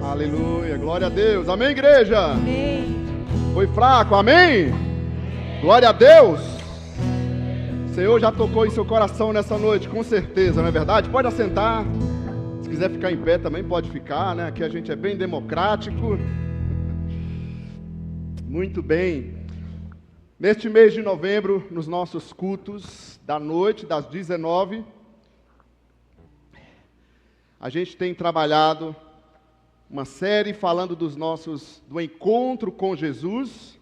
Aleluia, glória a Deus. Amém, igreja? Amém. Foi fraco, amém? Glória a Deus. O Senhor já tocou em seu coração nessa noite, com certeza, não é verdade? Pode assentar. Se quiser ficar em pé também pode ficar, né? Aqui a gente é bem democrático. Muito bem. Neste mês de novembro, nos nossos cultos da noite, das 19, a gente tem trabalhado uma série falando do encontro com Jesus.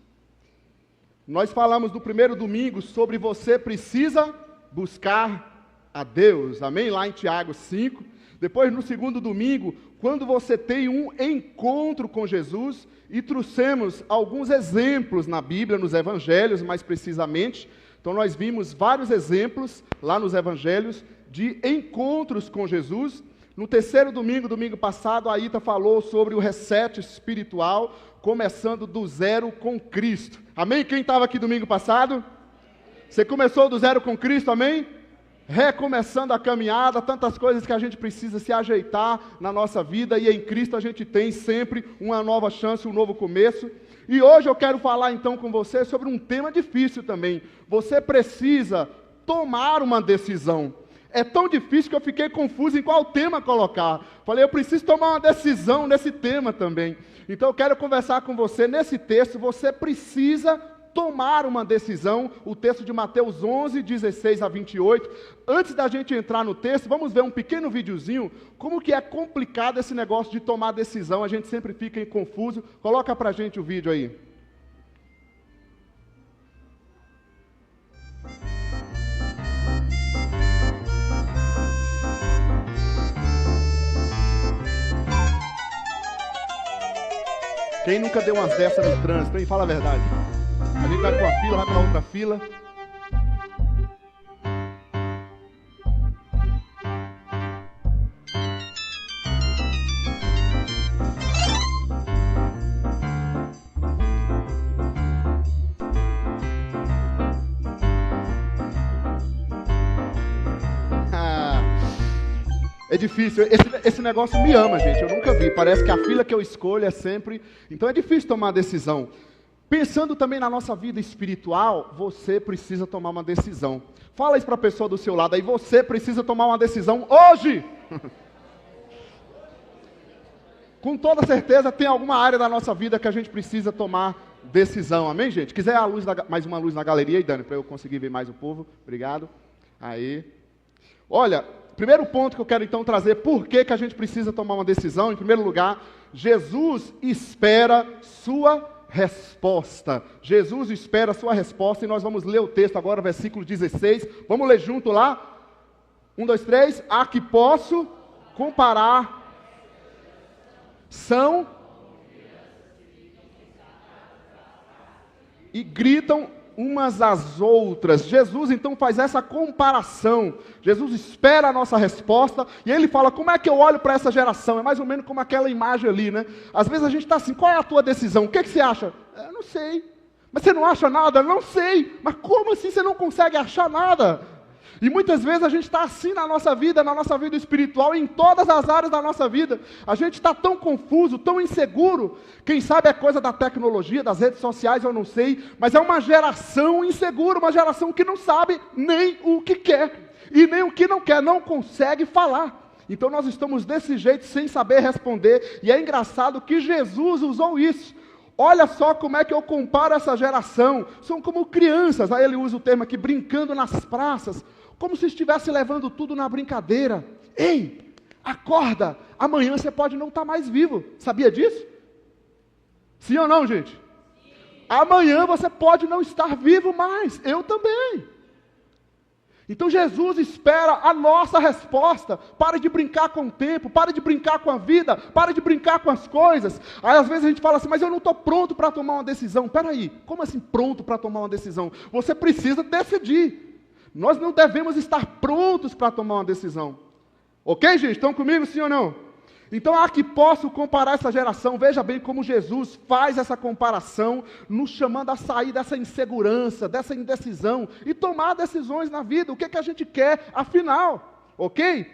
Nós falamos no primeiro domingo sobre você precisa buscar a Deus, amém? Lá em Tiago 5. Depois, no segundo domingo, quando você tem um encontro com Jesus, e trouxemos alguns exemplos na Bíblia, nos Evangelhos, mais precisamente. Então, nós vimos vários exemplos lá nos Evangelhos de encontros com Jesus. No terceiro domingo, domingo passado, a Ita falou sobre o reset espiritual, começando do zero com Cristo. Amém? Quem estava aqui domingo passado? Você começou do zero com Cristo, amém? Recomeçando a caminhada, tantas coisas que a gente precisa se ajeitar na nossa vida, e em Cristo a gente tem sempre uma nova chance, um novo começo. E hoje eu quero falar então com você sobre um tema difícil também. Você precisa tomar uma decisão. É tão difícil que eu fiquei confuso em qual tema colocar. Falei, eu preciso tomar uma decisão nesse tema também. Então eu quero conversar com você nesse texto. Você precisa tomar uma decisão. O texto de Mateus 11, 16 a 28. Antes da gente entrar no texto, vamos ver um pequeno videozinho. Como que é complicado esse negócio de tomar decisão. A gente sempre fica confuso. Coloca pra gente o vídeo aí. Quem nunca deu umas dessas no trânsito, hein? Fala a verdade. A gente vai para uma fila, vai para outra fila. É difícil, esse negócio me ama, gente, eu nunca vi, parece que a fila que eu escolho é sempre, então é difícil tomar uma decisão. Pensando também na nossa vida espiritual, você precisa tomar uma decisão. Fala isso para a pessoa do seu lado aí, você precisa tomar uma decisão hoje. Com toda certeza tem alguma área da nossa vida que a gente precisa tomar decisão, amém, gente? Quiser mais uma luz na galeria aí, Dani, para eu conseguir ver mais o povo, obrigado. Aí, olha... Primeiro ponto que eu quero então trazer, por que a gente precisa tomar uma decisão? Em primeiro lugar, Jesus espera sua resposta. Jesus espera sua resposta, e nós vamos ler o texto agora, versículo 16. Vamos ler junto lá? 1, 2, 3. A que posso comparar são e gritam umas às outras. Jesus então faz essa comparação. Jesus espera a nossa resposta e ele fala, como é que eu olho para essa geração? É mais ou menos como aquela imagem ali, né? Às vezes a gente está assim, qual é a tua decisão? O que você acha? Eu não sei. Mas você não acha nada? Não sei. Mas como assim você não consegue achar nada? E muitas vezes a gente está assim na nossa vida espiritual, em todas as áreas da nossa vida. A gente está tão confuso, tão inseguro. Quem sabe é coisa da tecnologia, das redes sociais, eu não sei. Mas é uma geração insegura, uma geração que não sabe nem o que quer. E nem o que não quer, não consegue falar. Então nós estamos desse jeito, sem saber responder. E é engraçado que Jesus usou isso. Olha só como é que eu comparo essa geração. São como crianças, aí ele usa o termo aqui, brincando nas praças. Como se estivesse levando tudo na brincadeira. Ei, acorda, amanhã você pode não estar mais vivo. Sabia disso? Sim ou não, gente? Sim. Amanhã você pode não estar vivo mais. Eu também. Então Jesus espera a nossa resposta. Pare de brincar com o tempo, pare de brincar com a vida, pare de brincar com as coisas. Aí às vezes a gente fala assim, mas eu não estou pronto para tomar uma decisão. Peraí, como assim pronto para tomar uma decisão? Você precisa decidir. Nós não devemos estar prontos para tomar uma decisão. Ok, gente? Estão comigo, sim ou não? Então, há que posso comparar essa geração. Veja bem como Jesus faz essa comparação, nos chamando a sair dessa insegurança, dessa indecisão, e tomar decisões na vida. O que a gente quer, afinal? Ok?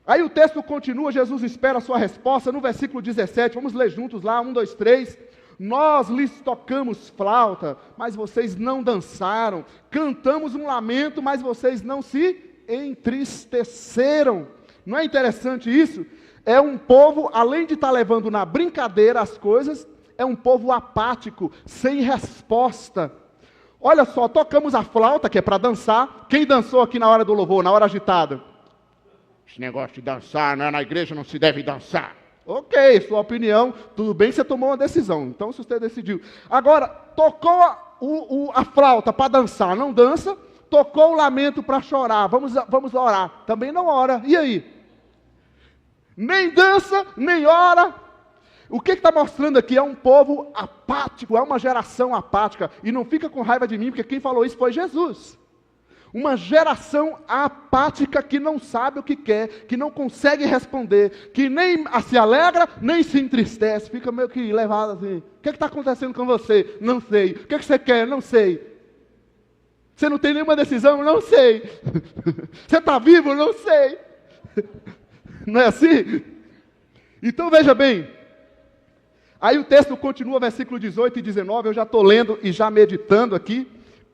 Aí o texto continua, Jesus espera a sua resposta, no versículo 17, vamos ler juntos lá, 1, 2, 3. Nós lhes tocamos flauta, mas vocês não dançaram. Cantamos um lamento, mas vocês não se entristeceram. Não é interessante isso? É um povo, além de estar levando na brincadeira as coisas, é um povo apático, sem resposta. Olha só, tocamos a flauta, que é para dançar. Quem dançou aqui na hora do louvor, na hora agitada? Esse negócio de dançar, né? Na igreja não se deve dançar. Ok, sua opinião, tudo bem que você tomou uma decisão, então se você decidiu. Agora, tocou a flauta para dançar, não dança. Tocou o lamento para chorar, vamos orar, também não ora. E aí? Nem dança, nem ora. O que está mostrando aqui é um povo apático, é uma geração apática. E não fica com raiva de mim, porque quem falou isso foi Jesus. Uma geração apática que não sabe o que quer, que não consegue responder, que nem se alegra, nem se entristece, fica meio que levado assim. O que está acontecendo com você? Não sei. O que você quer? Não sei. Você não tem nenhuma decisão? Não sei. Você está vivo? Não sei. Não é assim? Então veja bem. Aí o texto continua, versículo 18 e 19, eu já estou lendo e já meditando aqui.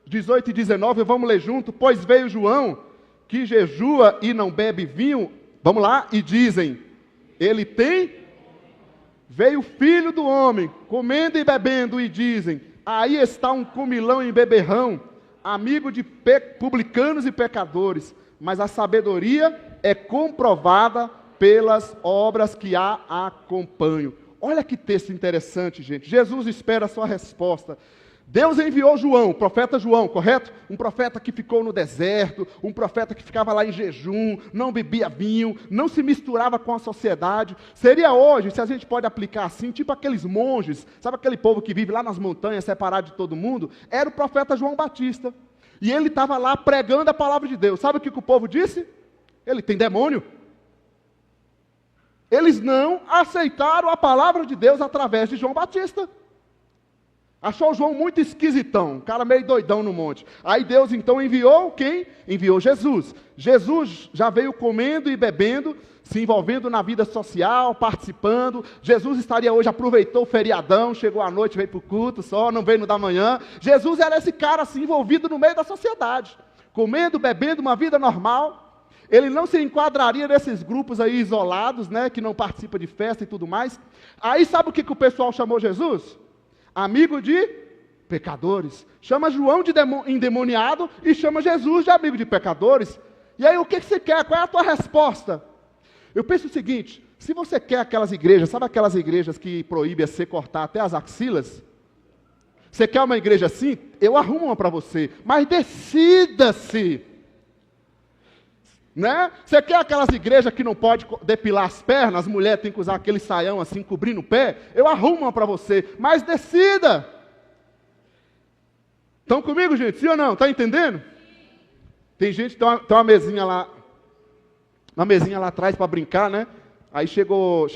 18 e 19, vamos ler junto. Pois veio João, que jejua e não bebe vinho. Vamos lá, e dizem, ele tem... Veio o filho do homem, comendo e bebendo, e dizem, aí está um comilão e beberrão, amigo de publicanos e pecadores, mas a sabedoria é comprovada pelas obras que a acompanham. Olha que texto interessante, gente. Jesus espera a sua resposta. Deus enviou João, o profeta João, correto? Um profeta que ficou no deserto, um profeta que ficava lá em jejum, não bebia vinho, não se misturava com a sociedade. Seria hoje, se a gente pode aplicar assim, tipo aqueles monges, sabe aquele povo que vive lá nas montanhas, separado de todo mundo? Era o profeta João Batista. E ele estava lá pregando a palavra de Deus. Sabe o que o povo disse? Ele tem demônio. Eles não aceitaram a palavra de Deus através de João Batista. Achou João muito esquisitão, um cara meio doidão no monte. Aí Deus então enviou quem? Enviou Jesus. Jesus já veio comendo e bebendo, se envolvendo na vida social, participando. Jesus estaria hoje, aproveitou o feriadão, chegou à noite, veio para o culto só, não veio no da manhã. Jesus era esse cara assim, envolvido no meio da sociedade, comendo, bebendo, uma vida normal. Ele não se enquadraria nesses grupos aí isolados, né, que não participam de festa e tudo mais. Aí sabe o que o pessoal chamou Jesus? Amigo de pecadores. Chama João de endemoniado e chama Jesus de amigo de pecadores. E aí o que você quer? Qual é a tua resposta? Eu penso o seguinte, se você quer aquelas igrejas, sabe aquelas igrejas que proíbem você cortar até as axilas? Você quer uma igreja assim? Eu arrumo uma para você, mas decida-se. Né? Você quer aquelas igrejas que não pode depilar as pernas, as mulheres têm que usar aquele saião assim, cobrindo o pé? Eu arrumo uma para você, mas decida. Estão comigo, gente? Sim ou não? Está entendendo? Tem gente que tem uma mesinha lá atrás para brincar, né? Aí chegou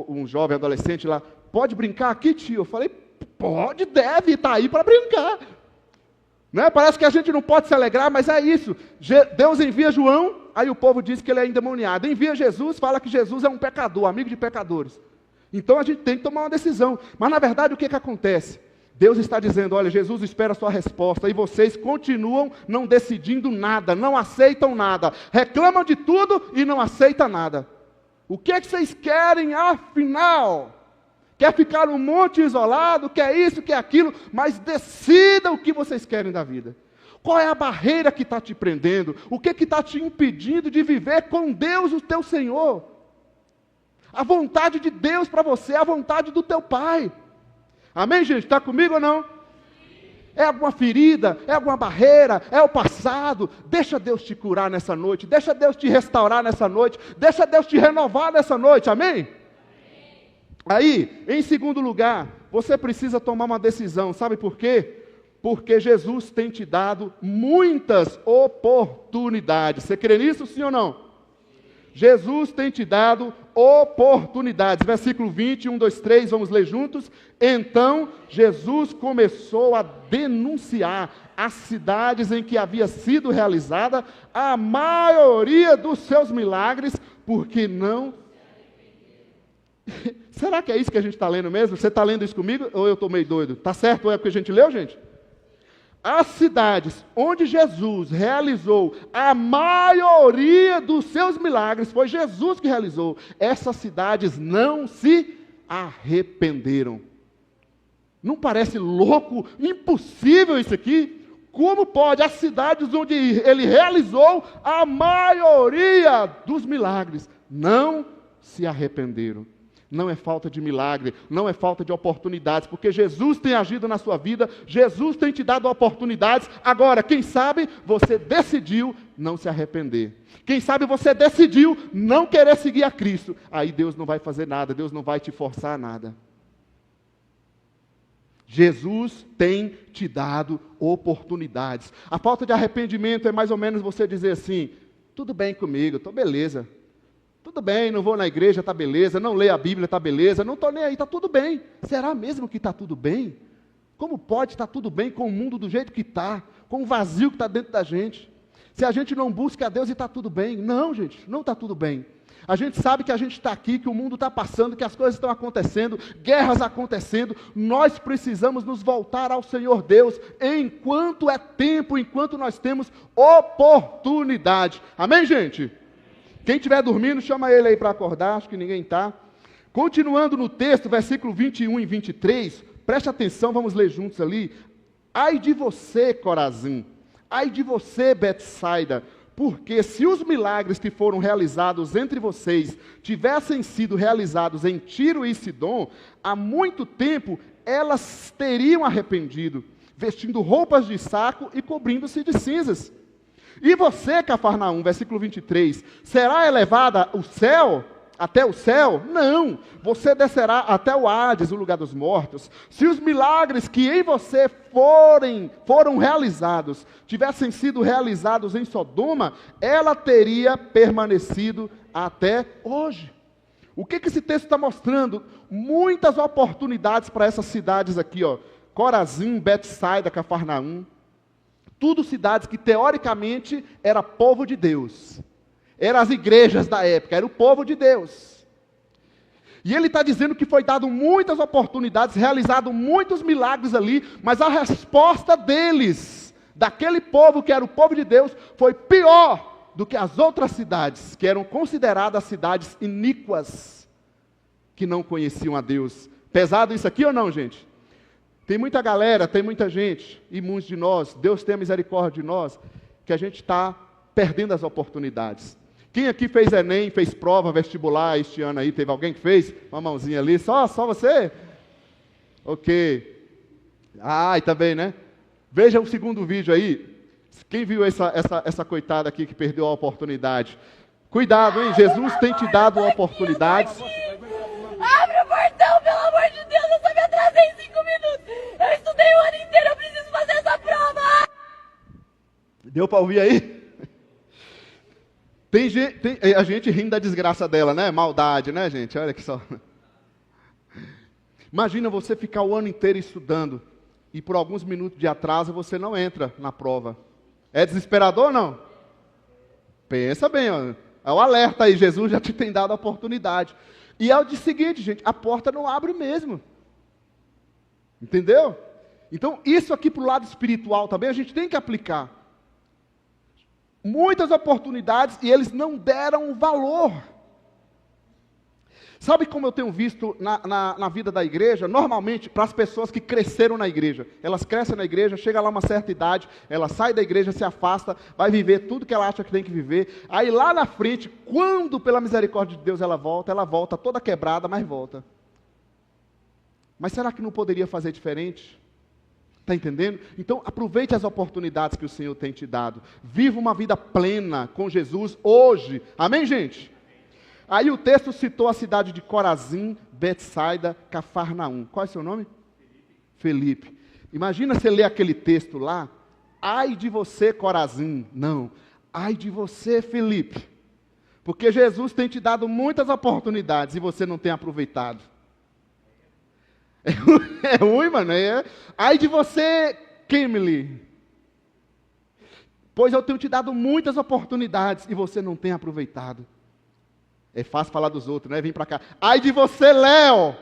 um jovem adolescente lá, pode brincar aqui, tio? Eu falei, pode, deve, está aí para brincar. Né? Parece que a gente não pode se alegrar, mas é isso. Deus envia João, aí o povo diz que ele é endemoniado. Envia Jesus, fala que Jesus é um pecador, amigo de pecadores. Então a gente tem que tomar uma decisão. Mas na verdade o que acontece? Deus está dizendo, olha, Jesus espera a sua resposta, e vocês continuam não decidindo nada, não aceitam nada. Reclamam de tudo e não aceitam nada. O que vocês querem afinal? Quer ficar num monte isolado, quer isso, quer aquilo, mas decida o que vocês querem da vida. Qual é a barreira que está te prendendo? O que está te impedindo de viver com Deus, o teu Senhor? A vontade de Deus para você é a vontade do teu Pai. Amém, gente? Está comigo ou não? É alguma ferida, é alguma barreira, é o passado. Deixa Deus te curar nessa noite, deixa Deus te restaurar nessa noite, deixa Deus te renovar nessa noite, amém? Aí, em segundo lugar, você precisa tomar uma decisão, sabe por quê? Porque Jesus tem te dado muitas oportunidades. Você crê nisso, sim ou não? Jesus tem te dado oportunidades. Versículo 20, 1, 2, 3, vamos ler juntos. Então, Jesus começou a denunciar as cidades em que havia sido realizada a maioria dos seus milagres, porque não... Será que é isso que a gente está lendo mesmo? Você está lendo isso comigo ou eu estou meio doido? Está certo ou é o que a gente leu, gente? As cidades onde Jesus realizou a maioria dos seus milagres, foi Jesus que realizou, essas cidades não se arrependeram. Não parece louco, impossível isso aqui? Como pode as cidades onde ele realizou a maioria dos milagres não se arrependeram? Não é falta de milagre, não é falta de oportunidades, porque Jesus tem agido na sua vida, Jesus tem te dado oportunidades. Agora, quem sabe você decidiu não se arrepender. Quem sabe você decidiu não querer seguir a Cristo. Aí Deus não vai fazer nada, Deus não vai te forçar a nada. Jesus tem te dado oportunidades. A falta de arrependimento é mais ou menos você dizer assim: tudo bem comigo, estou beleza. Tudo bem, não vou na igreja, está beleza. Não leio a Bíblia, está beleza. Não estou nem aí, está tudo bem. Será mesmo que está tudo bem? Como pode estar tudo bem com o mundo do jeito que está? Com o vazio que está dentro da gente? Se a gente não busca a Deus e está tudo bem. Não, gente, não está tudo bem. A gente sabe que a gente está aqui, que o mundo está passando, que as coisas estão acontecendo, guerras acontecendo. Nós precisamos nos voltar ao Senhor Deus enquanto é tempo, enquanto nós temos oportunidade. Amém, gente? Quem estiver dormindo, chama ele aí para acordar, acho que ninguém está. Continuando no texto, versículo 21 e 23, preste atenção, vamos ler juntos ali. Ai de você, Corazim, ai de você, Betsaida, porque se os milagres que foram realizados entre vocês tivessem sido realizados em Tiro e Sidom, há muito tempo elas teriam arrependido, vestindo roupas de saco e cobrindo-se de cinzas. E você, Cafarnaum, versículo 23, será elevada o céu, até o céu? Não, você descerá até o Hades, o lugar dos mortos. Se os milagres que em você foram realizados, tivessem sido realizados em Sodoma, ela teria permanecido até hoje. O que esse texto está mostrando? Muitas oportunidades para essas cidades aqui, ó. Corazim, Betsaida, Cafarnaum. Tudo cidades que teoricamente era povo de Deus. Eram as igrejas da época, era o povo de Deus. E ele está dizendo que foi dado muitas oportunidades, realizado muitos milagres ali, mas a resposta deles, daquele povo que era o povo de Deus, foi pior do que as outras cidades, que eram consideradas cidades iníquas, que não conheciam a Deus. Pesado isso aqui ou não, gente? Tem muita galera, tem muita gente, e muitos de nós, Deus tenha misericórdia de nós, que a gente está perdendo as oportunidades. Quem aqui fez Enem, fez prova vestibular este ano aí? Teve alguém que fez? Uma mãozinha ali, só você? Ok. E também, né? Veja o segundo vídeo aí. Quem viu essa coitada aqui que perdeu a oportunidade? Cuidado, hein? Jesus tem te dado oportunidades. Abre o portão, pelo amor de Deus, eu só me atrasei em 5 minutos. Eu estudei o ano inteiro, eu preciso fazer essa prova. Deu para ouvir aí? Tem a gente rindo da desgraça dela, né? Maldade, né, gente? Olha que só. Imagina você ficar o ano inteiro estudando e por alguns minutos de atraso você não entra na prova. É desesperador ou não? Pensa bem, ó. É o alerta aí, Jesus já te tem dado a oportunidade. E é o seguinte, gente, a porta não abre mesmo. Entendeu? Então, isso aqui para o lado espiritual também a gente tem que aplicar. Muitas oportunidades e eles não deram valor. Sabe como eu tenho visto na vida da igreja? Normalmente, para as pessoas que cresceram na igreja. Elas crescem na igreja, chega lá uma certa idade, ela sai da igreja, se afasta, vai viver tudo que ela acha que tem que viver. Aí lá na frente, quando pela misericórdia de Deus ela volta toda quebrada, mas volta. Mas será que não poderia fazer diferente? Está entendendo? Então aproveite as oportunidades que o Senhor tem te dado. Viva uma vida plena com Jesus hoje. Amém, gente? Aí o texto citou a cidade de Corazim, Betsaida, Cafarnaum. Qual é o seu nome? Felipe. Imagina você ler aquele texto lá. Ai de você, Corazim. Não. Ai de você, Felipe. Porque Jesus tem te dado muitas oportunidades e você não tem aproveitado. É ruim, mano. Ai de você, Kimberly. Pois eu tenho te dado muitas oportunidades e você não tem aproveitado. É fácil falar dos outros, né? Vem para cá. Ai de você, Léo,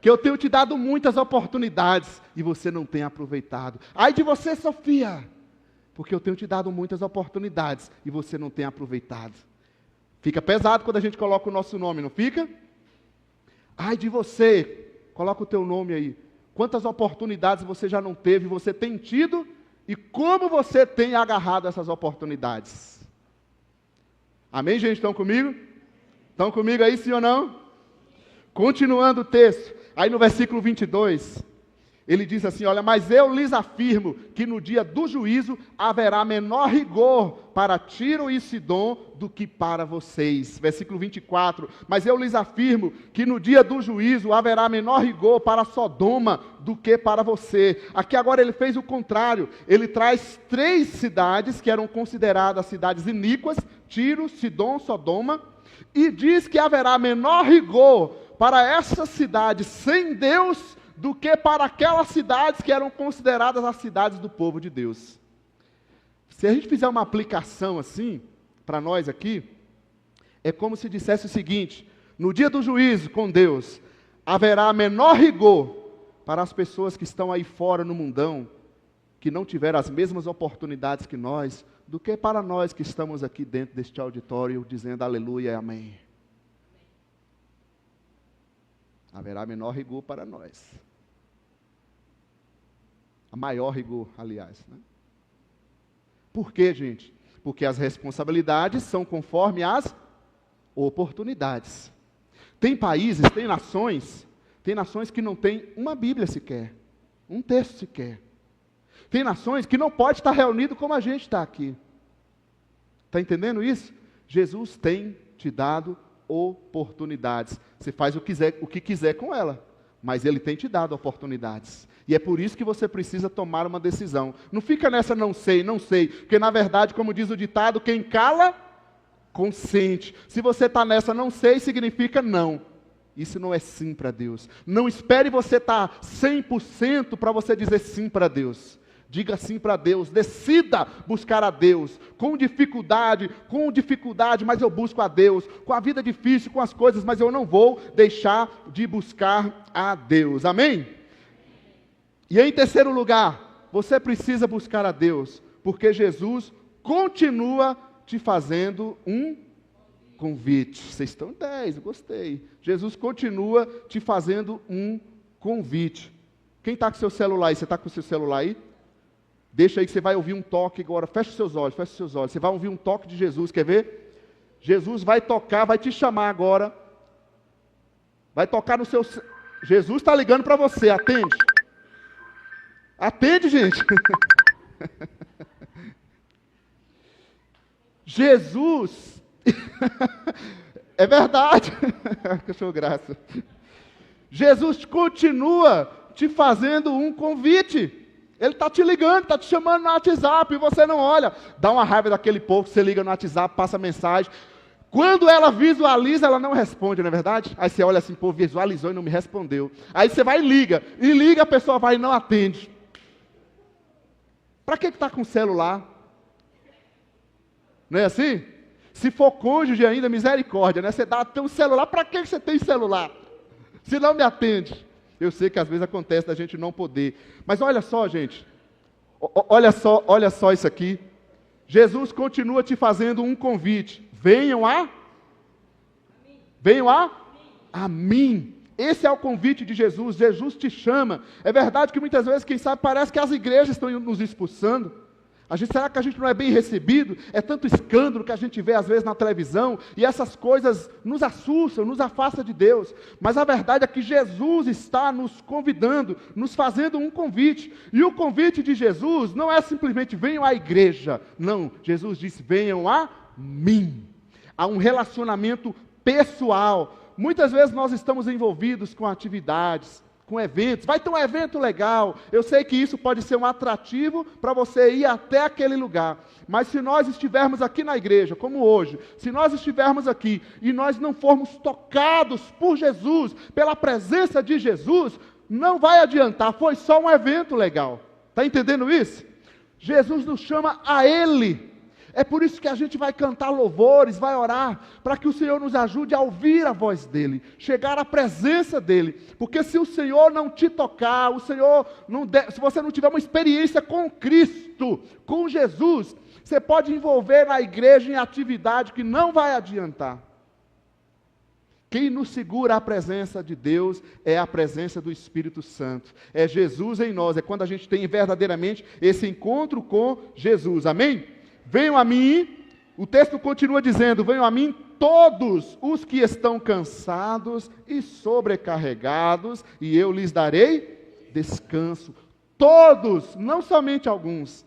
que eu tenho te dado muitas oportunidades e você não tem aproveitado. Ai de você, Sofia, porque eu tenho te dado muitas oportunidades e você não tem aproveitado. Fica pesado quando a gente coloca o nosso nome, não fica? Ai de você, coloca o teu nome aí. Quantas oportunidades você já não teve, você tem tido e como você tem agarrado essas oportunidades. Amém, gente? Estão comigo? Estão comigo aí, sim ou não? Continuando o texto, aí no versículo 22, ele diz assim, olha, mas eu lhes afirmo que no dia do juízo haverá menor rigor para Tiro e Sidom do que para vocês. Versículo 24, mas eu lhes afirmo que no dia do juízo haverá menor rigor para Sodoma do que para você. Aqui agora ele fez o contrário, ele traz 3 cidades que eram consideradas cidades iníquas, Tiro, Sidom, Sodoma, e diz que haverá menor rigor para essas cidades sem Deus do que para aquelas cidades que eram consideradas as cidades do povo de Deus. Se a gente fizer uma aplicação assim, para nós aqui, é como se dissesse o seguinte, no dia do juízo com Deus, haverá menor rigor para as pessoas que estão aí fora no mundão, que não tiveram as mesmas oportunidades que nós, do que para nós que estamos aqui dentro deste auditório, dizendo aleluia e amém. Haverá menor rigor para nós. A maior rigor, aliás. Né? Por quê, gente? Porque as responsabilidades são conforme as oportunidades. Tem países, tem nações que não têm uma Bíblia sequer, um texto sequer. Tem nações que não pode estar reunido como a gente está aqui. Está entendendo isso? Jesus tem te dado oportunidades. Você faz o que quiser com ela, mas Ele tem te dado oportunidades. E é por isso que você precisa tomar uma decisão. Não fica nessa não sei, porque na verdade, como diz o ditado, quem cala, consente. Se você está nessa não sei, significa não. Isso não é sim para Deus. Não espere você estar 100% para você dizer sim para Deus. Diga sim para Deus, decida buscar a Deus, com dificuldade, mas eu busco a Deus, com a vida difícil, com as coisas, mas eu não vou deixar de buscar a Deus, amém? E em terceiro lugar, você precisa buscar a Deus, porque Jesus continua te fazendo um convite. Vocês estão 10, eu gostei. Jesus continua te fazendo um convite. Quem está com seu celular aí? Você está com o seu celular aí? Deixa aí que você vai ouvir um toque agora. Fecha os seus olhos. Você vai ouvir um toque de Jesus, quer ver? Jesus vai tocar, vai te chamar agora. Vai tocar no seu... Jesus está ligando para você, atende. Atende, gente. Jesus... É verdade. Cachorro graça. Jesus continua te fazendo um convite. Ele está te ligando, está te chamando no WhatsApp e você não olha. Dá uma raiva daquele povo que você liga no WhatsApp, passa mensagem. Quando ela visualiza, ela não responde, não é verdade? Aí você olha assim, pô, visualizou e não me respondeu. Aí você vai e liga, a pessoa vai e não atende. Para que está com o celular? Não é assim? Se for cônjuge ainda, misericórdia, né? Você tem um celular, para que você tem celular? Se não me atende. Eu sei que às vezes acontece da gente não poder. Mas olha só, gente. Olha só isso aqui. Jesus continua te fazendo um convite. Venham a mim. Esse é o convite de Jesus. Jesus te chama. É verdade que muitas vezes, quem sabe, parece que as igrejas estão nos expulsando. Será que a gente não é bem recebido? É tanto escândalo que a gente vê às vezes na televisão, e essas coisas nos assustam, nos afastam de Deus. Mas a verdade é que Jesus está nos convidando, nos fazendo um convite. E o convite de Jesus não é simplesmente venham à igreja. Não, Jesus disse venham a mim. Há um relacionamento pessoal. Muitas vezes nós estamos envolvidos com atividades, com eventos. Vai ter um evento legal. Eu sei que isso pode ser um atrativo para você ir até aquele lugar. Mas se nós estivermos aqui na igreja, como hoje, se nós estivermos aqui e nós não formos tocados por Jesus, pela presença de Jesus, não vai adiantar. Foi só um evento legal. Está entendendo isso? Jesus nos chama a Ele. É por isso que a gente vai cantar louvores, vai orar, para que o Senhor nos ajude a ouvir a voz dEle, chegar à presença dEle. Porque se o Senhor não te tocar, se você não tiver uma experiência com Cristo, com Jesus, você pode envolver na igreja em atividade que não vai adiantar. Quem nos segura a presença de Deus é a presença do Espírito Santo. É Jesus em nós, é quando a gente tem verdadeiramente esse encontro com Jesus. Amém? Venham a mim, o texto continua dizendo, venham a mim todos os que estão cansados e sobrecarregados, e eu lhes darei descanso. Todos, não somente alguns.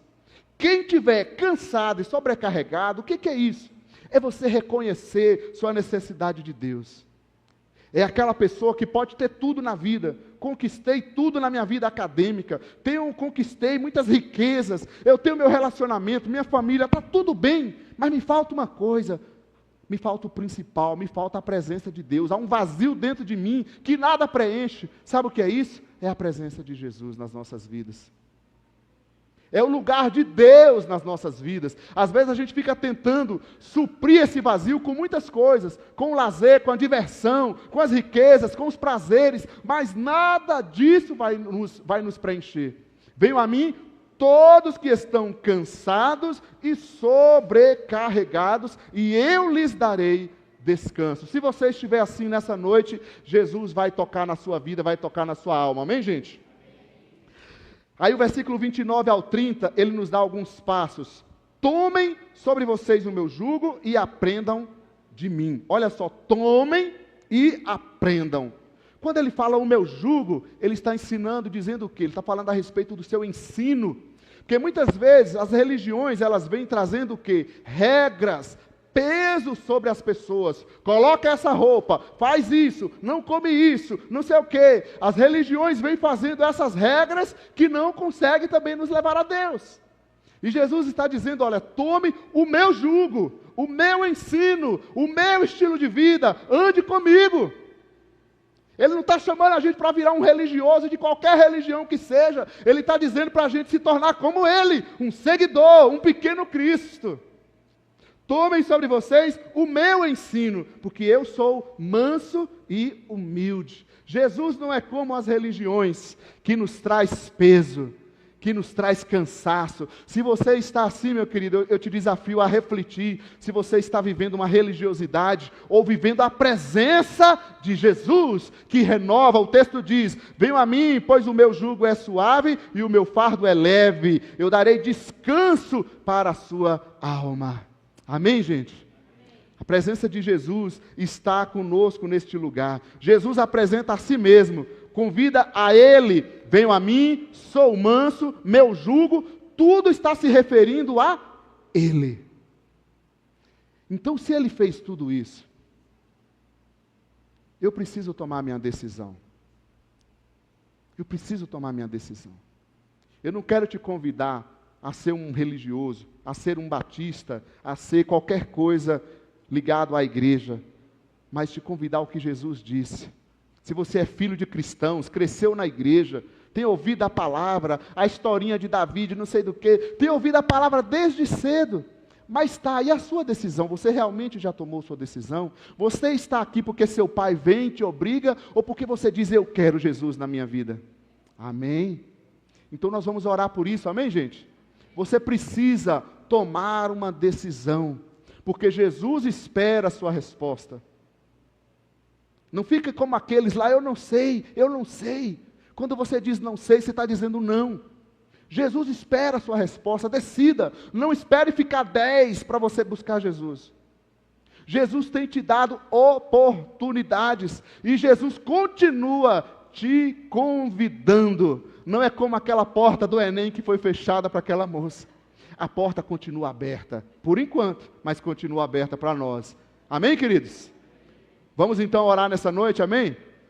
Quem tiver cansado e sobrecarregado, o que é isso? É você reconhecer sua necessidade de Deus. É aquela pessoa que pode ter tudo na vida. Conquistei tudo na minha vida acadêmica. Conquistei muitas riquezas. Eu tenho meu relacionamento, minha família, está tudo bem. Mas me falta uma coisa. Me falta o principal, me falta a presença de Deus. Há um vazio dentro de mim que nada preenche. Sabe o que é isso? É a presença de Jesus nas nossas vidas. É o lugar de Deus nas nossas vidas. Às vezes a gente fica tentando suprir esse vazio com muitas coisas, com o lazer, com a diversão, com as riquezas, com os prazeres, mas nada disso vai nos preencher. Venham a mim todos que estão cansados e sobrecarregados, e eu lhes darei descanso. Se você estiver assim nessa noite, Jesus vai tocar na sua vida, vai tocar na sua alma. Amém, gente? Aí o versículo 29 ao 30, ele nos dá alguns passos. Tomem sobre vocês o meu jugo e aprendam de mim. Olha só, tomem e aprendam. Quando ele fala o meu jugo, ele está ensinando, dizendo o quê? Ele está falando a respeito do seu ensino. Porque muitas vezes as religiões, elas vêm trazendo o quê? Regras, peso sobre as pessoas. Coloca essa roupa, faz isso, não come isso, não sei o quê. As religiões vêm fazendo essas regras que não conseguem também nos levar a Deus. E Jesus está dizendo, olha, tome o meu jugo, o meu ensino, o meu estilo de vida, ande comigo. Ele não está chamando a gente para virar um religioso de qualquer religião que seja. Ele está dizendo para a gente se tornar como ele, um seguidor, um pequeno Cristo. Tomem sobre vocês o meu ensino, porque eu sou manso e humilde. Jesus não é como as religiões, que nos traz peso, que nos traz cansaço. Se você está assim, meu querido, eu te desafio a refletir, se você está vivendo uma religiosidade, ou vivendo a presença de Jesus, que renova. O texto diz, venham a mim, pois o meu jugo é suave, e o meu fardo é leve. Eu darei descanso para a sua alma. Amém, gente? A presença de Jesus está conosco neste lugar. Jesus apresenta a si mesmo, convida a Ele, venham a mim, sou manso, meu jugo, tudo está se referindo a Ele. Então, se Ele fez tudo isso, eu preciso tomar minha decisão. Eu preciso tomar minha decisão. Eu não quero te convidar a ser um religioso, a ser um batista, a ser qualquer coisa ligado à igreja, mas te convidar ao que Jesus disse. Se você é filho de cristãos, cresceu na igreja, tem ouvido a palavra, a historinha de Davi, de não sei do que, tem ouvido a palavra desde cedo, mas tá, e a sua decisão? Você realmente já tomou sua decisão? Você está aqui porque seu pai vem e te obriga, ou porque você diz, eu quero Jesus na minha vida? Amém? Então nós vamos orar por isso, amém, gente? Você precisa tomar uma decisão, porque Jesus espera a sua resposta. Não fica como aqueles lá, eu não sei, eu não sei. Quando você diz não sei, você está dizendo não. Jesus espera a sua resposta, decida. Não espere ficar 10 para você buscar Jesus. Jesus tem te dado oportunidades, e Jesus continua te convidando. Não é como aquela porta do Enem que foi fechada para aquela moça. A porta continua aberta, por enquanto, mas continua aberta para nós. Amém, queridos? Vamos então orar nessa noite, amém?